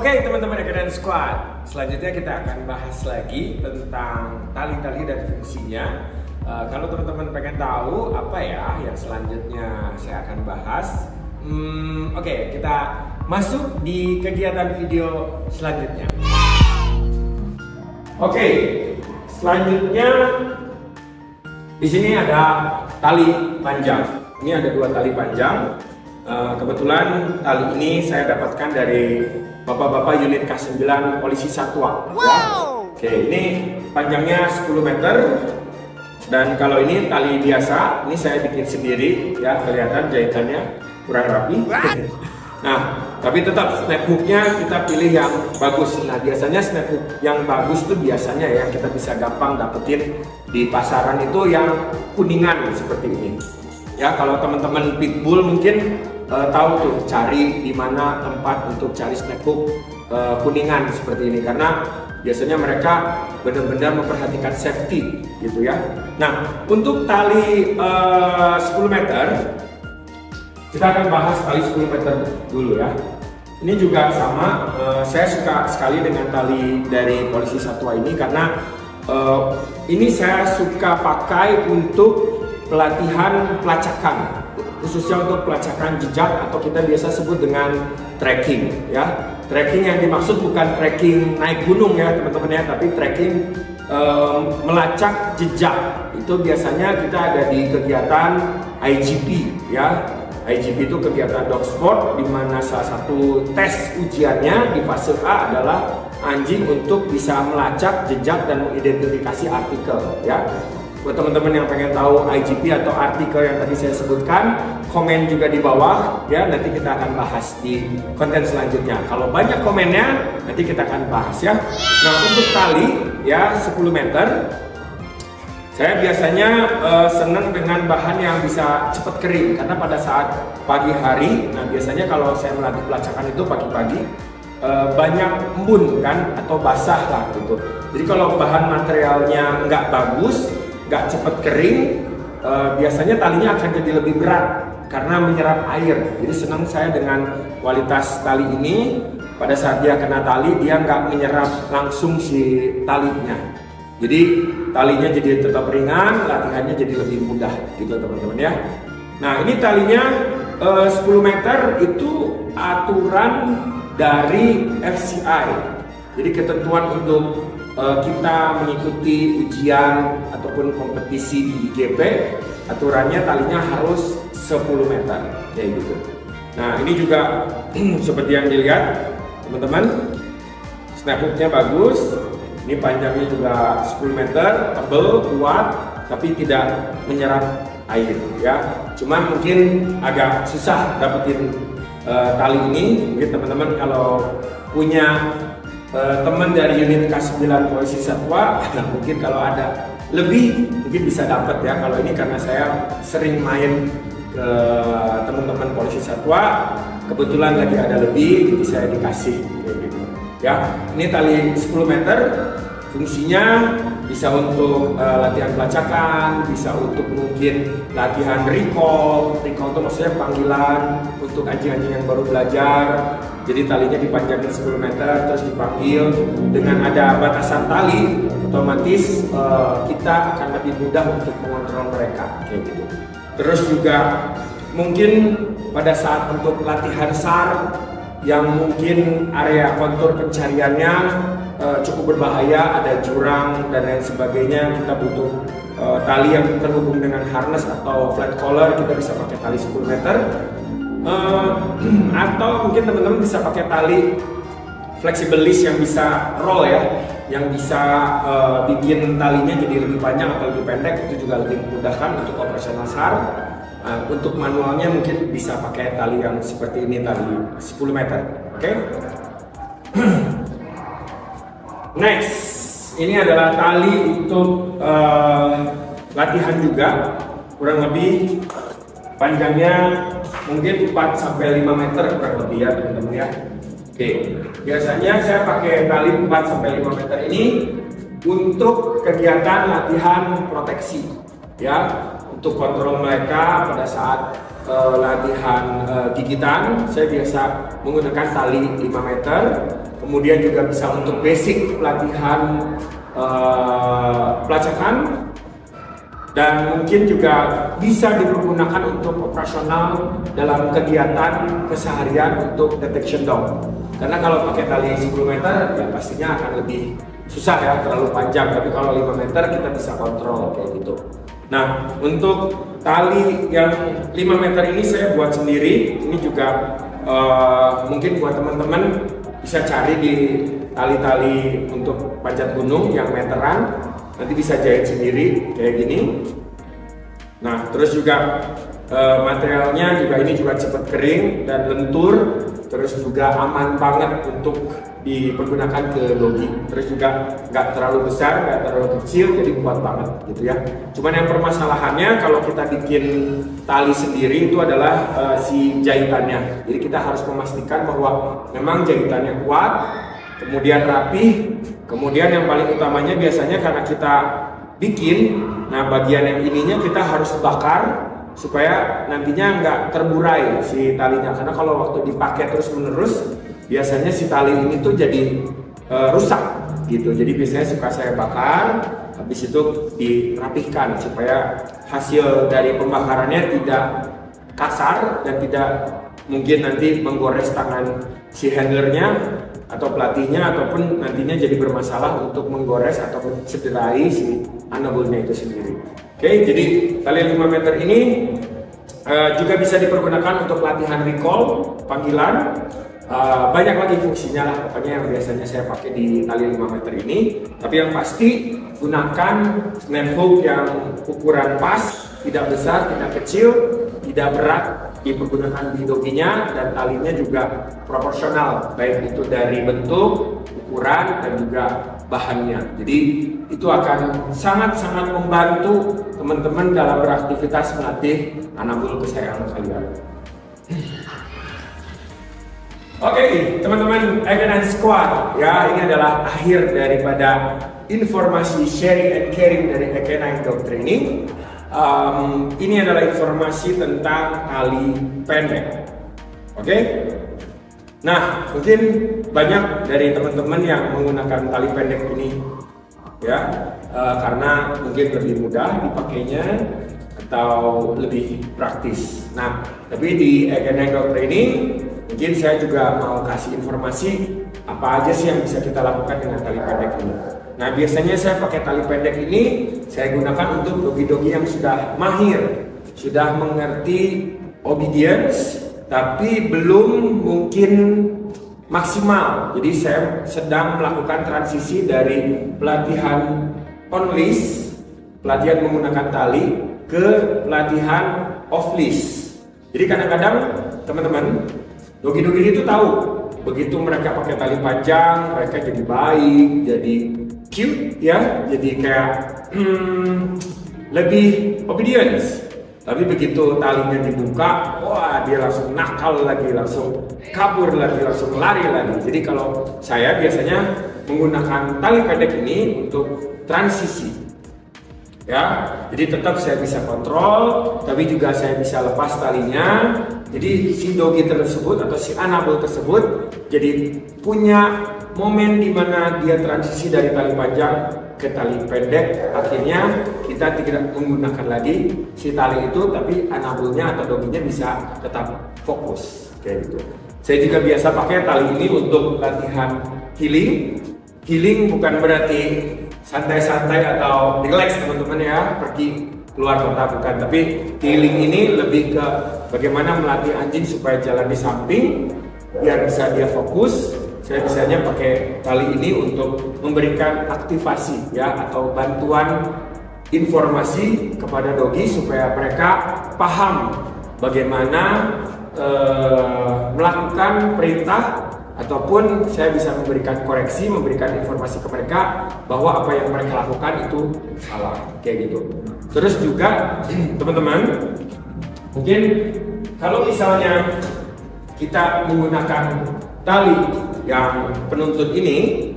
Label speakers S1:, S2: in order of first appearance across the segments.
S1: Oke teman-teman Academy Squad, selanjutnya kita akan bahas lagi tentang tali-tali dan fungsinya. Kalau teman-teman pengen tahu apa ya yang selanjutnya saya akan bahas, oke, kita masuk di kegiatan video selanjutnya. Oke, selanjutnya di sini ada tali panjang. Ini ada dua tali panjang. Kebetulan tali ini saya dapatkan dari bapak-bapak unit K9 Polisi Satwa. Wow. Ya. Oke, ini panjangnya 10 meter. Dan kalau ini tali biasa, ini saya bikin sendiri, ya kelihatan jahitannya kurang rapi. Nah, tapi tetap snap hooknya kita pilih yang bagus. Nah, biasanya snap hook yang bagus tuh biasanya ya kita bisa gampang dapetin di pasaran itu yang kuningan seperti ini. Ya, kalau teman-teman pitbull mungkin tahu tuh cari di mana tempat untuk cari snap hook kuningan seperti ini, karena biasanya mereka benar-benar memperhatikan safety gitu ya. Nah, untuk tali 10 meter kita akan bahas tali 10 meter dulu ya. Ini juga sama, saya suka sekali dengan tali dari Polisi Satwa ini karena ini saya suka pakai untuk pelatihan pelacakan, khususnya untuk pelacakan jejak atau kita biasa sebut dengan trekking ya. Trekking yang dimaksud bukan trekking naik gunung ya teman-teman ya, tapi trekking melacak jejak. Itu biasanya kita ada di kegiatan IGP ya. IGP itu kegiatan dog sport, di mana salah satu tes ujiannya di fase A adalah anjing untuk bisa melacak jejak dan mengidentifikasi artikel ya. Buat teman-teman yang pengen tahu IGP atau artikel yang tadi saya sebutkan, komen juga di bawah ya, nanti kita akan bahas di konten selanjutnya. Kalau banyak komennya, nanti kita akan bahas ya. Nah, untuk tali ya 10 meter, saya biasanya senang dengan bahan yang bisa cepat kering, karena pada saat pagi hari, nah biasanya kalau saya melatih pelacakan itu pagi-pagi, banyak embun kan atau basah lah gitu. Jadi kalau bahan materialnya nggak bagus, nggak cepet kering, biasanya talinya akan jadi lebih berat karena menyerap air. Jadi senang saya dengan kualitas tali ini. Pada saat dia kena tali, dia nggak menyerap langsung si talinya. Jadi talinya jadi tetap ringan, latihannya jadi lebih mudah gitu teman-teman ya. Nah, ini talinya 10 meter itu aturan dari FCI. Jadi ketentuan untuk kita mengikuti ujian ataupun kompetisi di IGP, aturannya talinya harus 10 meter kayak gitu. Nah, ini juga seperti yang dilihat teman-teman, snap hooknya bagus. Ini panjangnya juga 10 meter, tebal, kuat, tapi tidak menyerap air ya. Cuman mungkin agak susah dapetin tali ini. Mungkin teman-teman kalau punya teman dari unit K9 Polisi Satwa, mungkin kalau ada lebih mungkin bisa dapat ya. Kalau ini karena saya sering main ke teman-teman Polisi Satwa, kebetulan lagi ada lebih, jadi saya dikasih gitu ya. Ini tali 10 meter, fungsinya bisa untuk latihan pelacakan, bisa untuk mungkin latihan recall. Recall itu maksudnya panggilan untuk anjing-anjing yang baru belajar. Jadi talinya dipanjangin 10 meter terus dipanggil. Dengan ada batasan tali, otomatis kita akan lebih mudah untuk mengontrol mereka kayak gitu. Terus juga mungkin pada saat untuk latihan SAR yang mungkin area kontur pencariannya cukup berbahaya, ada jurang dan lain sebagainya, kita butuh tali yang terhubung dengan harness atau flat collar, kita bisa pakai tali 10 meter. Atau mungkin teman-teman bisa pakai tali flexible leash yang bisa roll ya, yang bisa bikin talinya jadi lebih panjang atau lebih pendek, itu juga lebih memudahkan untuk operasional SAR. Untuk manualnya mungkin bisa pakai tali yang seperti ini, tali 10 meter. Oke? Next, ini adalah tali untuk latihan juga, kurang lebih panjangnya mungkin 4-5 meter kurang lebih ya teman-teman ya. Oke, biasanya saya pakai tali 4-5 meter ini untuk kegiatan latihan proteksi ya, untuk kontrol mereka pada saat latihan gigitan. Saya biasa menggunakan tali 5 meter kemudian juga bisa untuk basic pelatihan pelacakan, dan mungkin juga bisa dipergunakan untuk operasional dalam kegiatan keseharian untuk detection dog. Karena kalau pakai tali 10 meter ya pastinya akan lebih susah ya, terlalu panjang. Tapi kalau 5 meter kita bisa kontrol kayak gitu. Nah, untuk tali yang 5 meter ini saya buat sendiri. Ini juga mungkin buat teman-teman bisa cari di tali-tali untuk panjat gunung yang meteran. Nanti bisa jahit sendiri kayak gini. Nah, terus juga materialnya juga ini juga cepat kering dan lentur, terus juga aman banget untuk dipergunakan ke dogi. Terus juga nggak terlalu besar, nggak terlalu kecil, jadi kuat banget gitu ya. Cuman yang permasalahannya kalau kita bikin tali sendiri itu adalah si jahitannya. Jadi kita harus memastikan bahwa memang jahitannya kuat, kemudian rapi. Kemudian yang paling utamanya biasanya karena kita bikin, nah bagian yang ininya kita harus bakar supaya nantinya nggak terburai si talinya. Karena kalau waktu dipakai terus menerus, biasanya si tali ini tuh jadi rusak gitu. Jadi biasanya suka saya bakar, habis itu dirapihkan supaya hasil dari pembakarannya tidak kasar dan tidak mungkin nanti menggores tangan si handlernya atau pelatihnya, ataupun nantinya jadi bermasalah untuk menggores atau cederai si anabulnya itu sendiri. Oke, jadi tali 5 meter ini juga bisa dipergunakan untuk latihan recall, panggilan, banyak lagi fungsinya lah pokoknya yang biasanya saya pakai di tali 5 meter ini. Tapi yang pasti gunakan snap hook yang ukuran pas, tidak besar, tidak kecil, tidak berat, dipergunakan di doginya, dan talinya juga proporsional baik itu dari bentuk, ukuran, dan juga bahannya. Jadi itu akan sangat-sangat membantu teman-teman dalam beraktivitas melatih anabul kesayangan kalian. Oke, teman-teman Ekenain Squad, ya ini adalah akhir daripada informasi sharing and caring dari Ekenain Dog Training. Ini adalah informasi tentang tali pendek. Oke? Nah, mungkin banyak dari teman-teman yang menggunakan tali pendek ini ya, karena mungkin lebih mudah dipakainya atau lebih praktis. Nah, tapi di Ekenain Dog Training mungkin saya juga mau kasih informasi apa aja sih yang bisa kita lakukan dengan tali pendek ini. Nah, biasanya saya pakai tali pendek ini saya gunakan untuk dogi-dogi yang sudah mahir, sudah mengerti obedience, tapi belum mungkin maksimal. Jadi saya sedang melakukan transisi dari pelatihan on leash, pelatihan menggunakan tali, ke pelatihan off leash. Jadi kadang-kadang teman-teman dogi-dogi itu tahu, begitu mereka pakai tali panjang, mereka jadi baik, jadi cute ya, jadi kayak lebih obedience. Tapi begitu talinya dibuka, wah dia langsung nakal lagi, langsung kabur lagi, langsung lari lagi. Jadi kalau saya biasanya menggunakan tali pendek ini untuk transisi, ya. Jadi tetap saya bisa kontrol, tapi juga saya bisa lepas talinya. Jadi si dogi tersebut atau si anabul tersebut jadi punya momen di mana dia transisi dari tali panjang ke tali pendek. Akhirnya kita tidak menggunakan lagi si tali itu, tapi anabulnya atau doginya bisa tetap fokus kayak gitu. Saya juga biasa pakai tali ini untuk latihan healing. Healing bukan berarti santai-santai atau relax teman-teman ya, pergi keluar kota bukan, tapi healing ini lebih ke bagaimana melatih anjing supaya jalan di samping biar bisa dia fokus. Saya biasanya pakai tali ini untuk memberikan aktivasi ya, atau bantuan informasi kepada dogi supaya mereka paham bagaimana melakukan perintah, ataupun saya bisa memberikan koreksi, memberikan informasi ke mereka bahwa apa yang mereka lakukan itu salah kayak gitu. Terus juga teman-teman, mungkin kalau misalnya kita menggunakan tali yang penuntut ini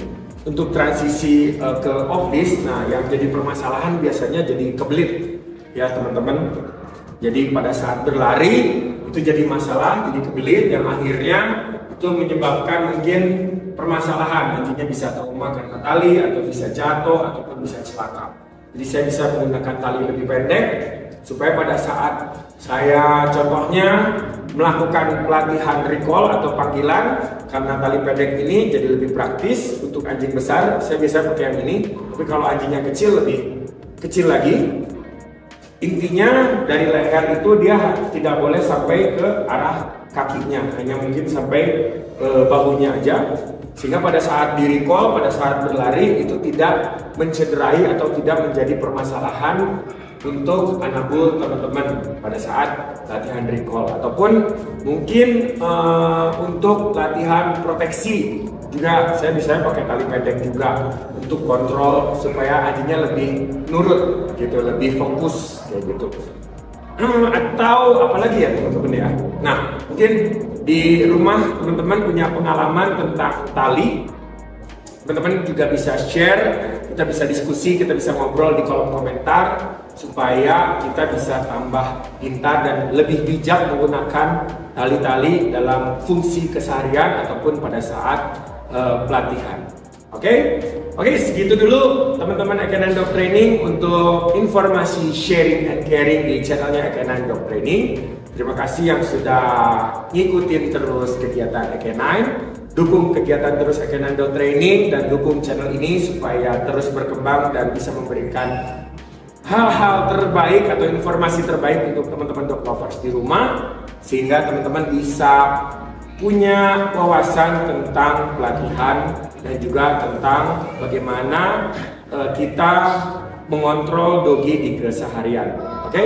S1: untuk transisi ke off leash, nah yang jadi permasalahan biasanya jadi kebelit ya teman-teman. Jadi pada saat berlari itu jadi masalah, jadi kebelit, yang akhirnya itu menyebabkan mungkin permasalahan, anjingnya bisa trauma karena tali, atau bisa jatuh, ataupun bisa celaka. Jadi saya bisa menggunakan tali lebih pendek supaya pada saat saya contohnya melakukan pelatihan recall atau panggilan, karena tali pendek ini jadi lebih praktis. Untuk anjing besar saya bisa pakai yang ini, tapi kalau anjingnya kecil lebih kecil lagi. Intinya dari leher itu dia tidak boleh sampai ke arah kakinya, hanya mungkin sampai bahunya aja, sehingga pada saat di recall, pada saat berlari itu tidak mencederai atau tidak menjadi permasalahan untuk anabul teman-teman pada saat latihan recall, ataupun mungkin untuk latihan proteksi juga saya bisa pakai tali pendek juga untuk kontrol supaya anjingnya lebih nurut gitu, lebih fokus kayak gitu. Atau apalagi ya teman-teman ya. Nah, mungkin di rumah teman-teman punya pengalaman tentang tali, teman-teman juga bisa share, kita bisa diskusi, kita bisa ngobrol di kolom komentar supaya kita bisa tambah pintar dan lebih bijak menggunakan tali-tali dalam fungsi keseharian ataupun pada saat pelatihan. Oke, segitu dulu teman-teman Ekenan Dog Training untuk informasi sharing and caring di channelnya Ekenan Dog Training. Terima kasih yang sudah ngikutin terus kegiatan Ekenan. Dukung kegiatan terus Ekenan Dog Training dan dukung channel ini supaya terus berkembang dan bisa memberikan hal-hal terbaik atau informasi terbaik untuk teman-teman dog lovers di rumah, sehingga teman-teman bisa punya wawasan tentang pelatihan dan juga tentang bagaimana kita mengontrol dogi di keseharian. Oke,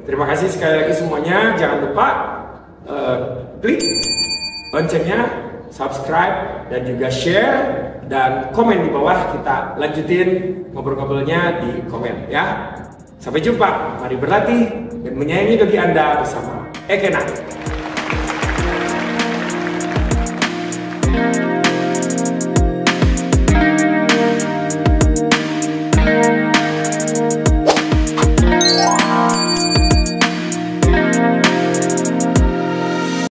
S1: terima kasih sekali lagi semuanya. Jangan lupa klik loncengnya, subscribe, dan juga share, dan komen di bawah. Kita lanjutin ngobrol-ngobrolnya di komen ya. Sampai jumpa, mari berlatih dan menyayangi dogi Anda bersama Ekenan.